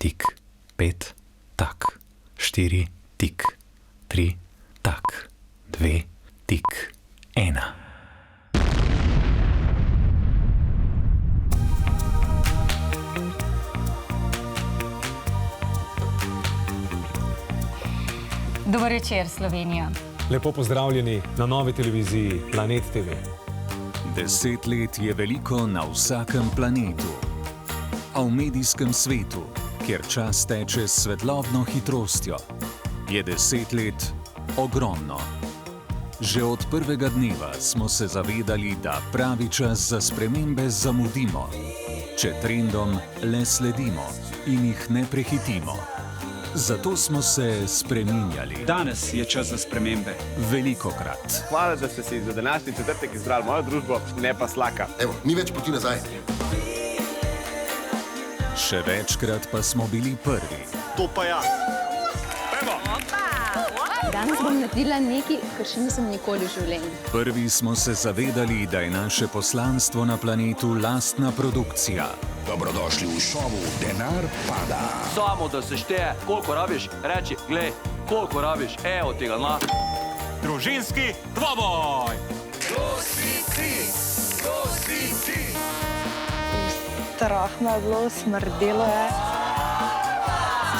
tik, 5, tak, 4, tik, 3, tak, 2, tik, 1. Dober večer, Slovenija. Lepo pozdravljeni na novi televiziji Planet TV. 10 let je veliko na vsakem planetu. A v medijskem svetu, kjer čas teče s svetlobno hitrostjo, je 10 let ogromno. Že od prvega dneva smo se zavedali, da pravi čas za spremembe zamudimo, če trendom le sledimo in jih ne prehitimo. Zato smo se spreminjali. Danes je čas za spremembe. Velikokrat. Hvala, da ste si za današnji četrtek izbrali mojo družbo, ne pa Slaka. Evo, ni več poti nazaj. Še večkrat pa smo bili prvi. To pa ja. Evo! Danes bom naredila nekaj, kar še nisem nikoli v življenju. Prvi smo se zavedali, da je naše poslanstvo na planetu lastna produkcija. Dobrodošli v šovu Denar pada. Samo da se šteje, koliko rabiš, reči, glej, koliko rabiš, evo tega, na. Družinski dvoboj! Strah me je bilo, smrdelo je.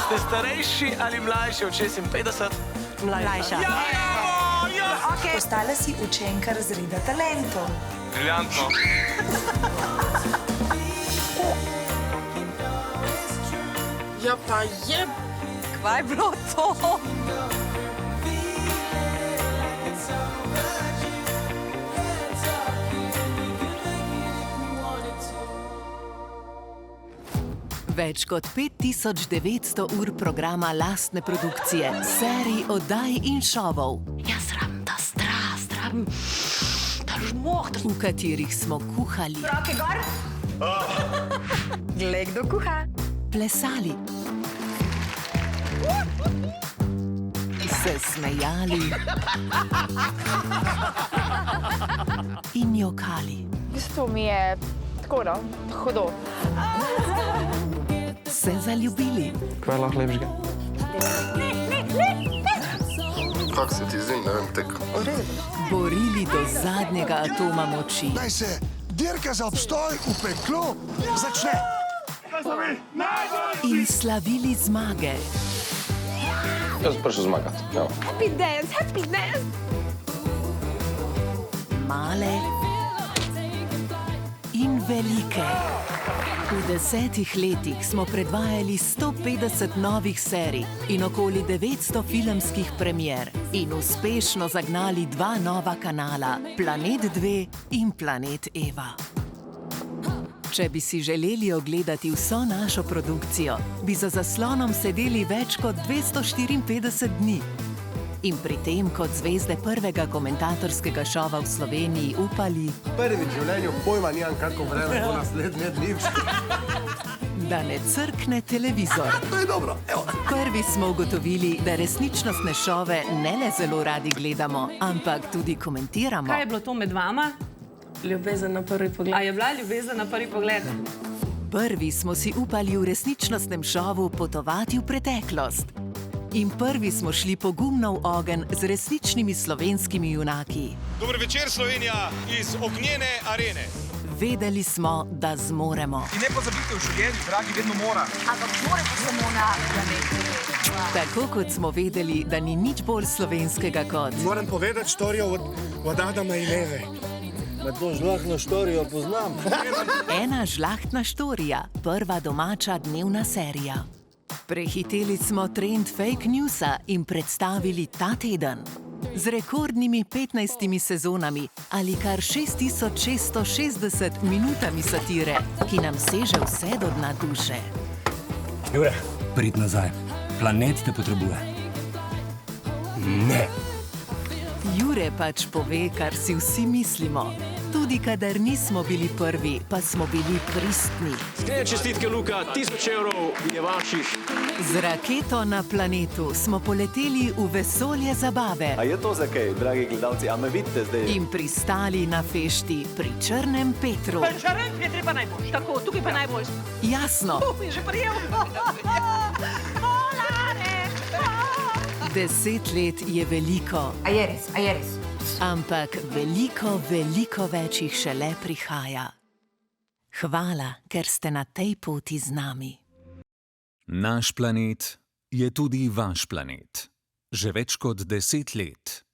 Ste starejši ali mlajši od 56? Mlajša. Okay. Postala si učenka razreda talentov. Briljantno. Ja pa je, kva je bilo to? Več kot 5900 ur programa lastne produkcije, serij, oddaj in šovov. Jaz rabim ta strast, rabim ta žmoh. V katerih smo kuhali. Roke gor. Glej, kdo kuha. Plesali. Se smejali. In jokali. V bistvu mi je tako, no, hudo. Se zaljubili. Kaj je lahko lepšega? Kako se ti zdi, ne vem, tek. Borili do zadnjega atoma moči. Naj se dirka za obstoj v peklu začne. In slavili zmage. Jaz sem prišel zmagati. Happy dance, happy dance. Male in velike. V 10 letih smo predvajali 150 novih serij in okoli 900 filmskih premier in uspešno zagnali 2 nova kanala, Planet 2 in Planet Eva. Če bi si želeli ogledati vso našo produkcijo, bi za zaslonom sedeli več kot 254 dni. In pri tem kot zvezde prvega komentatorskega šova v Sloveniji upali, Prvi v življenju pojma nimam, kako vreme bo naslednje dni. da ne crkne televizor. To je dobro, evo. Prvi smo ugotovili, da resničnostne šove ne le zelo radi gledamo, ampak tudi komentiramo. Kaj je bilo to med vama? Ljubezen na prvi pogled. A je bila ljubezen na prvi pogled? Prvi smo si upali v resničnostnem šovu potovati v preteklost. In prvi smo šli pogumno v ogenj z resničnimi slovenskimi junaki. Dober večer, Slovenija, iz ognjene arene. Vedeli smo, da zmoremo. In ne pozabite, v življenju, dragi, vedno mora. Ampak more pa samo na planetu. Tako kot smo vedeli, da ni nič bolj slovenskega kot Moram povedati štorijo od Adama in Eve. Ma to žlahtno štorijo poznam. Ena žlahtna štorija, prva domača dnevna serija. Prehiteli smo trend fake newsa in predstavili ta teden. Z rekordnimi 15 sezonami ali kar 6660 minutami satire, ki nam seže vse do dna duše. Jure, prid nazaj. Planet te potrebuje. Ne. Jure pač pove, kar si vsi mislimo. Tudi kadar nismo bili prvi, pa smo bili pristni. Iskrene čestitke, Luka, 1000 evrov je vaših. Z raketo na planetu smo poleteli v vesolje zabave. A je to za kaj, dragi gledalci, a me vidite zdaj? In pristali na fešti pri Črnem Petru. Črnem Petru pa najboljš, tako, tukaj pa najboljš. Jasno. Je že prijel. 10 let je veliko, A je res, a je res. ampak veliko, veliko več jih šele prihaja. Hvala, ker ste na tej poti z nami. Naš planet je tudi vaš planet. Že več kot 10 let.